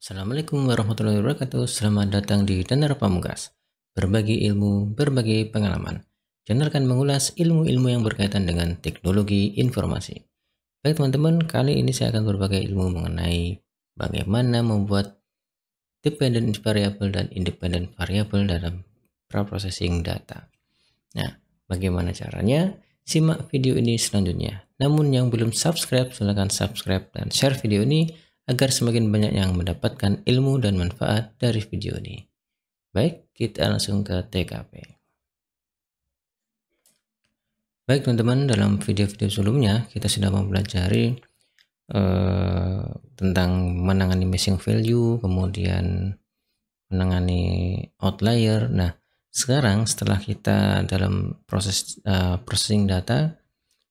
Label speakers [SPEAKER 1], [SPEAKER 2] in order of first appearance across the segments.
[SPEAKER 1] Assalamualaikum warahmatullahi wabarakatuh. Selamat datang di Danar Pamungkas. Berbagi ilmu, berbagi pengalaman. Channel akan mengulas ilmu-ilmu yang berkaitan dengan teknologi informasi. Baik teman-teman, kali ini saya akan berbagi ilmu mengenai bagaimana membuat dependent variable dan independent variable dalam preprocessing data. Nah, bagaimana caranya? Simak video ini selanjutnya. Namun yang belum subscribe, silahkan subscribe dan share video ini agar semakin banyak yang mendapatkan ilmu dan manfaat dari video ini. Baik, kita langsung ke TKP. Baik teman-teman, dalam video-video sebelumnya kita sudah mempelajari tentang menangani missing value, kemudian menangani outlier. Nah, sekarang setelah kita dalam proses processing data,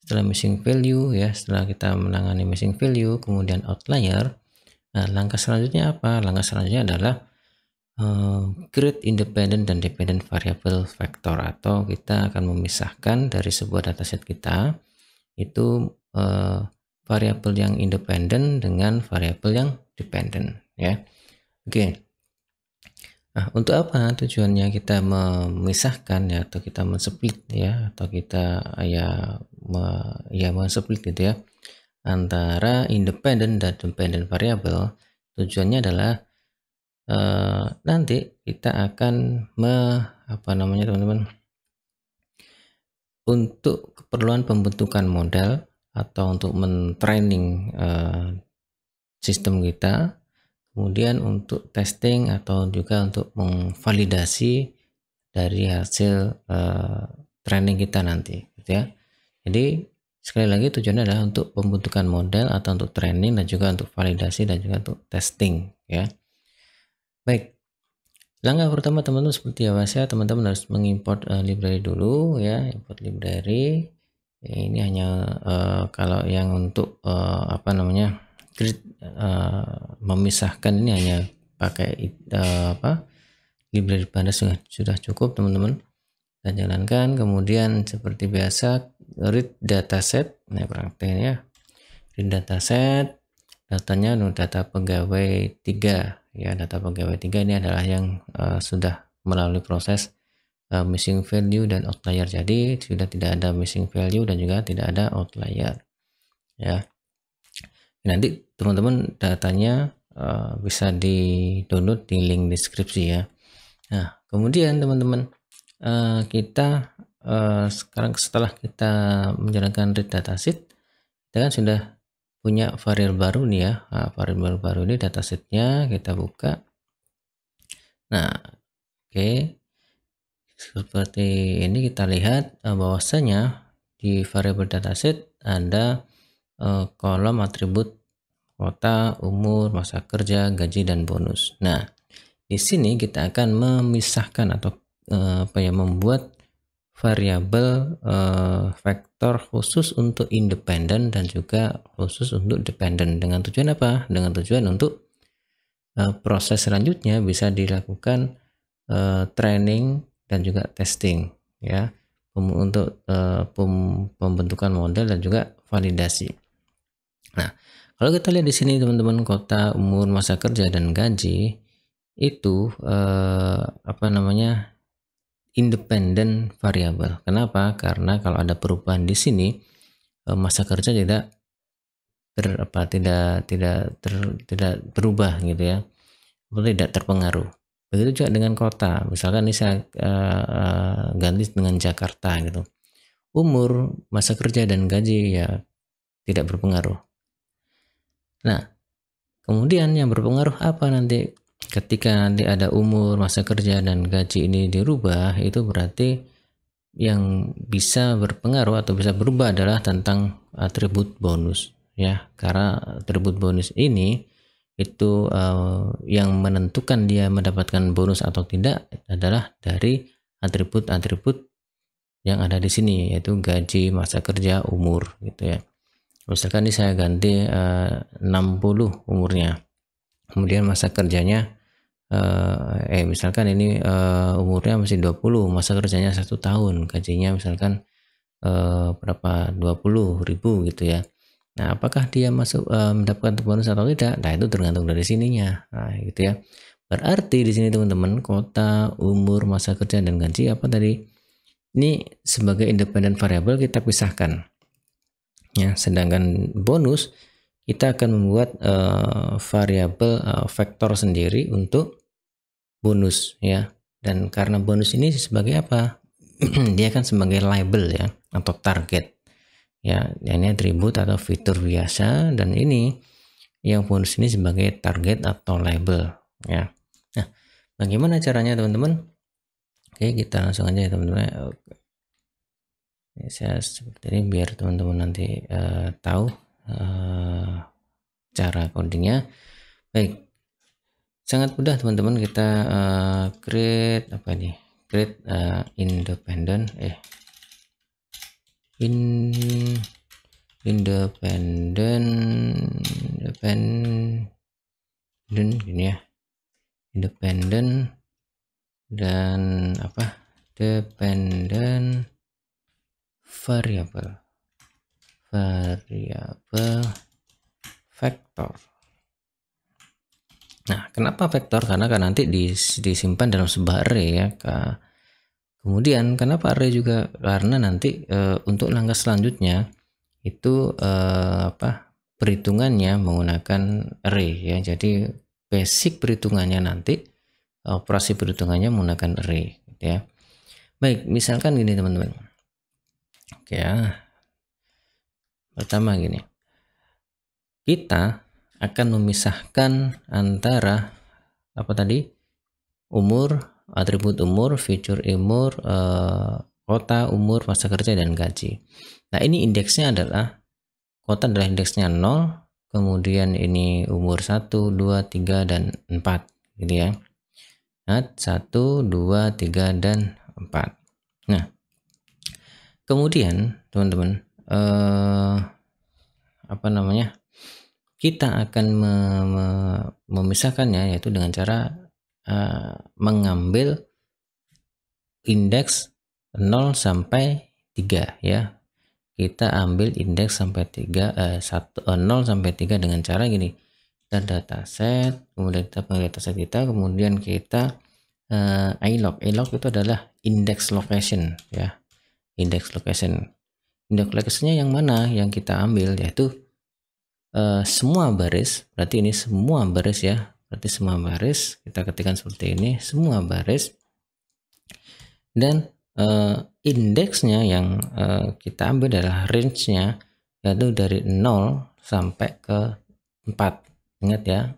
[SPEAKER 1] setelah missing value ya, setelah kita menangani missing value, kemudian outlier, nah langkah selanjutnya apa? Langkah selanjutnya adalah create independent dan dependent variable vector, atau kita akan memisahkan dari sebuah dataset kita itu variabel yang independen dengan variabel yang dependent ya. Oke. Nah, untuk apa tujuannya kita memisahkan ya, atau kita men-split ya, atau kita men-split gitu ya antara independent dan dependent variable? Tujuannya adalah nanti kita akan teman-teman, untuk keperluan pembentukan model atau untuk men-training sistem kita, kemudian untuk testing atau juga untuk memvalidasi dari hasil training kita nanti gitu ya. Jadi sekali lagi tujuannya adalah untuk pembentukan model atau untuk training dan juga untuk validasi dan juga untuk testing ya. Baik, langkah pertama teman-teman seperti biasa, teman-teman harus mengimport library dulu ya. Import library ini hanya kalau yang untuk memisahkan ini hanya pakai library pandas sudah cukup teman-teman. Dan jalankan. Kemudian seperti biasa read dataset. Nah prakteknya read dataset, datanya data pegawai 3 ya. Data pegawai 3 ini adalah yang sudah melalui proses missing value dan outlier, jadi sudah tidak ada missing value dan juga tidak ada outlier ya. Nanti teman-teman datanya bisa di download di link deskripsi ya. Nah kemudian teman-teman kita sekarang setelah kita menjalankan read dataset, kita kan sudah punya variabel baru nih ya. Nah, variabel baru ini datasetnya kita buka. Nah oke. Seperti ini kita lihat bahwasanya di variabel dataset ada kolom atribut kota, umur, masa kerja, gaji, dan bonus. Nah, di sini kita akan memisahkan atau membuat variabel vektor khusus untuk independen dan juga khusus untuk dependent. Dengan tujuan apa? Dengan tujuan untuk proses selanjutnya bisa dilakukan training dan juga testing ya, untuk pembentukan model dan juga validasi. Nah, kalau kita lihat di sini teman-teman, kota, umur, masa kerja, dan gaji itu independent variable. Kenapa? Karena kalau ada perubahan di sini masa kerja tidak berubah gitu ya, tidak terpengaruh. Begitu juga dengan kota, misalkan ini saya ganti dengan Jakarta gitu. Umur, masa kerja, dan gaji ya tidak berpengaruh. Nah, kemudian yang berpengaruh apa nanti? Ketika nanti ada umur, masa kerja, dan gaji ini dirubah, itu berarti yang bisa berpengaruh atau bisa berubah adalah tentang atribut bonus ya. Karena atribut bonus ini itu yang menentukan dia mendapatkan bonus atau tidak adalah dari atribut-atribut yang ada di sini, yaitu gaji, masa kerja, umur gitu ya. Misalkan ini saya ganti 60 umurnya, kemudian masa kerjanya misalkan ini umurnya masih 20, masa kerjanya 1 tahun, gajinya misalkan berapa 20.000 gitu ya. Nah, apakah dia masuk mendapatkan bonus atau tidak? Nah, itu tergantung dari sininya. Nah, gitu ya. Berarti di sini teman-teman, kota, umur, masa kerja, dan gaji apa tadi? Ini sebagai independent variable kita pisahkan. Ya, sedangkan bonus kita akan membuat variabel vektor sendiri untuk bonus ya. Dan karena bonus ini sebagai apa? Dia kan sebagai label ya atau target. Ya, ini atribut atau fitur biasa, dan ini yang bonus ini sebagai target atau label ya. Nah, bagaimana caranya teman-teman? Oke, kita langsung aja ya teman-teman. Saya seperti ini biar teman-teman nanti tahu cara codingnya. Baik, sangat mudah teman-teman, kita create apa nih? Create independent gini ya, independent dan apa, dependent variable vektor. Nah, kenapa vektor? Karena kan nanti disimpan dalam sebuah array ya. Kemudian kenapa array juga? Karena nanti untuk langkah selanjutnya itu perhitungannya menggunakan array ya. Jadi basic perhitungannya nanti, operasi perhitungannya menggunakan array ya. Baik, misalkan gini teman-teman. Oke ya. Pertama gini. Kita akan memisahkan antara apa tadi? Umur, atribut umur, feature umur, kota, umur, masa kerja, dan gaji. Nah, ini indeksnya adalah kota adalah indeksnya 0, kemudian ini umur 1, 2, 3, dan 4 gitu ya. Nah, 1, 2, 3, dan 4. Nah, kemudian teman-teman kita akan memisahkannya yaitu dengan cara mengambil indeks 0 sampai 3 ya. Kita ambil indeks sampai 3 0 sampai 3 dengan cara gini. Kita dataset, kemudian kita panggil dataset kita, kemudian kita ilog. Ilog itu adalah index location ya. Index location. Index location-nya yang mana yang kita ambil, yaitu semua baris. Berarti ini semua baris ya. Berarti semua baris kita ketikkan seperti ini, semua baris. Dan indeksnya yang kita ambil adalah range-nya, yaitu dari 0 sampai ke 4. Ingat ya.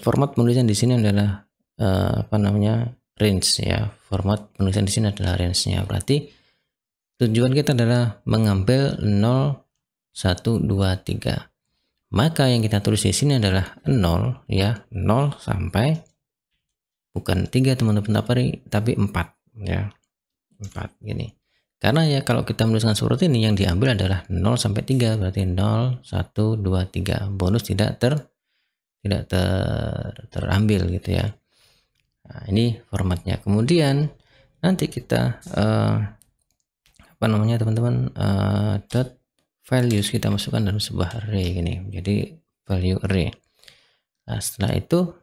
[SPEAKER 1] Format penulisan di sini adalah range ya. Format penulisan di sini adalah range-nya. Berarti tujuan kita adalah mengambil 0, 1, 2, 3. Maka yang kita tulis di sini adalah 0 ya, 0 sampai bukan 3 teman-teman, tapi 4 ya. 4 gini. Karena ya kalau kita menuliskan seperti ini yang diambil adalah 0 sampai 3, berarti 0, 1, 2, 3. Bonus tidak terambil gitu ya. Nah, ini formatnya. Kemudian nanti kita teman-teman, dot values kita masukkan dalam sebuah array gini, jadi value array. Nah, setelah itu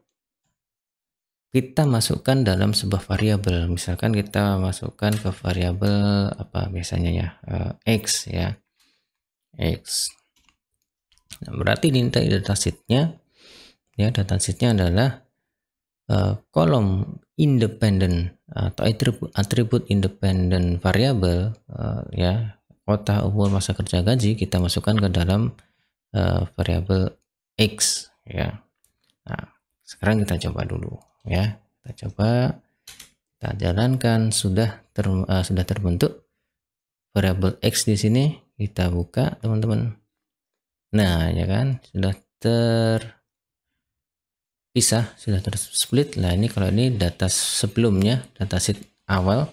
[SPEAKER 1] kita masukkan dalam sebuah variabel. Misalkan kita masukkan ke variabel apa biasanya ya, x ya, x. Nah, berarti di datasheetnya ya, datasheetnya adalah kolom independent atau atribut independent variabel ya, kota, umur, masa kerja, gaji, kita masukkan ke dalam variabel x ya. Nah, sekarang kita coba dulu ya. Kita coba, kita jalankan, sudah terbentuk variabel x di sini. Kita buka teman-teman. Nah, ya kan, sudah terpisah, sudah tersplit. Nah, ini kalau ini data sebelumnya, datasheet awal.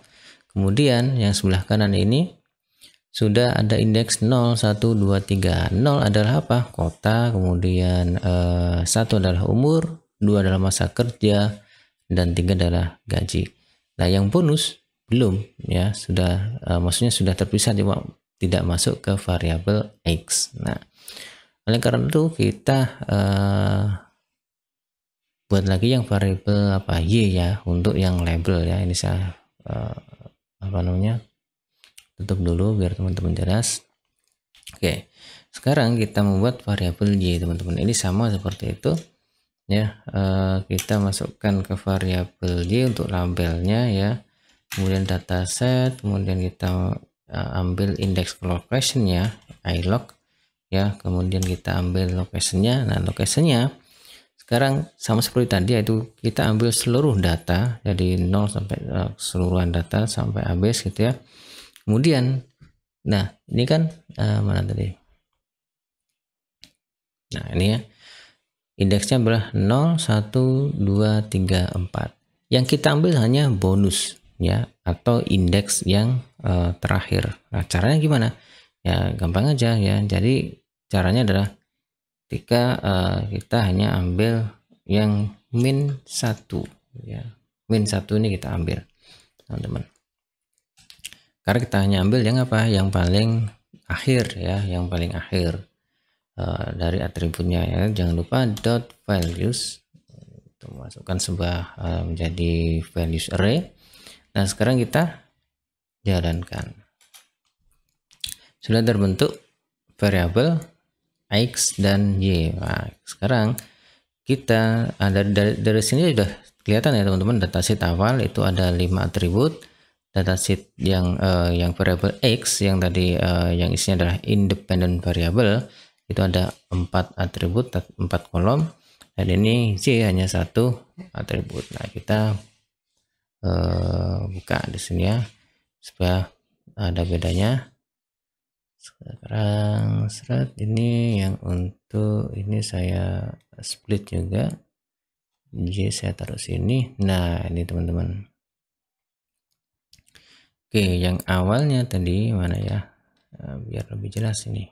[SPEAKER 1] Kemudian yang sebelah kanan ini sudah ada indeks 0, 1, 2, 3. 0 adalah apa? Kota, kemudian 1 adalah umur, 2 adalah masa kerja, dan 3 adalah gaji. Nah, yang bonus belum ya, sudah maksudnya sudah terpisah, cuma tidak masuk ke variabel X. Nah, oleh karena itu kita buat lagi yang variabel Y ya, untuk yang label ya. Ini saya tutup dulu biar teman-teman jelas. Oke, sekarang kita membuat variabel Y, teman-teman. Ini sama seperti itu ya. Kita masukkan ke variabel Y untuk labelnya ya, kemudian dataset, kemudian kita ambil index location-nya, ilog ya, kemudian kita ambil location-nya. Nah, location-nya sekarang sama seperti tadi, yaitu kita ambil seluruh data, jadi 0 sampai keseluruhan data sampai habis gitu ya. Kemudian nah ini kan mana tadi, nah ini ya, indeksnya adalah 0 1 2 3 4. Yang kita ambil hanya bonus ya, atau indeks yang terakhir. Nah, caranya gimana ya? Gampang aja ya. Jadi caranya adalah ketika kita hanya ambil yang min 1 ya, min 1 ini kita ambil, teman-teman, karena kita hanya ambil yang apa, yang paling akhir ya, yang paling akhir dari atributnya ya. Jangan lupa dot values, itu masukkan sebuah menjadi values array. Nah, sekarang kita jalankan, sudah terbentuk variabel X dan Y. Nah, sekarang kita dari sini sudah kelihatan ya teman-teman, dataset awal itu ada 5 atribut. Dataset yang variabel X yang tadi yang isinya adalah independent variable itu ada 4 atribut, 4 kolom, dan ini Y hanya 1 atribut. Nah, kita buka di sini ya supaya ada bedanya. Sekarang ini yang untuk ini saya split juga, J saya taruh sini. Nah, ini teman-teman. Oke, yang awalnya tadi mana ya, biar lebih jelas ini.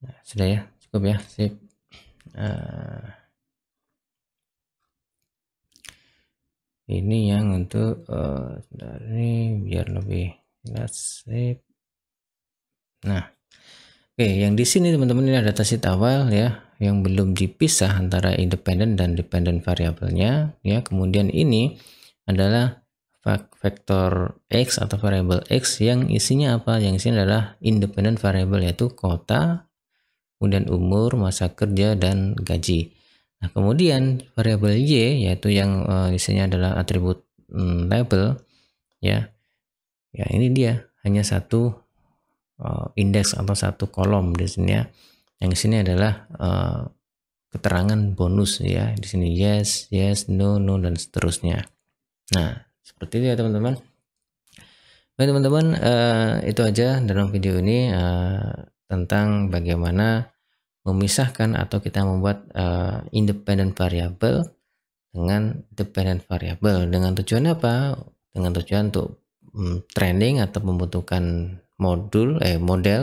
[SPEAKER 1] Nah, sudah ya, cukup ya, sip. Ini yang untuk ini biar lebih jelas, sip. Nah, oke, yang di sini teman-teman ini ada dataset awal ya, yang belum dipisah antara independent dan dependent variabelnya ya. Kemudian ini adalah vektor X atau variabel X yang isinya apa? Yang isinya adalah independent variable, yaitu kota, kemudian umur, masa kerja, dan gaji. Nah, kemudian variabel Y yaitu yang isinya adalah atribut label ya. Ya, ini dia hanya satu indeks atau satu kolom di sini ya. Yang di sini adalah keterangan bonus ya. Di sini yes, yes, no, no, dan seterusnya. Nah, seperti itu ya teman-teman. Baik teman-teman, itu aja dalam video ini tentang bagaimana memisahkan atau kita membuat independent variable dengan dependent variable. Dengan tujuan apa? Dengan tujuan untuk training atau membutuhkan model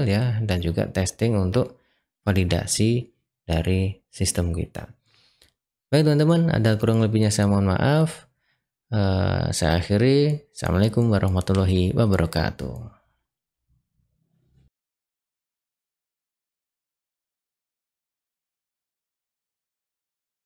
[SPEAKER 1] ya, dan juga testing untuk validasi dari sistem kita. Baik teman-teman, ada kurang lebihnya saya mohon maaf. Saya akhiri. Assalamualaikum warahmatullahi wabarakatuh.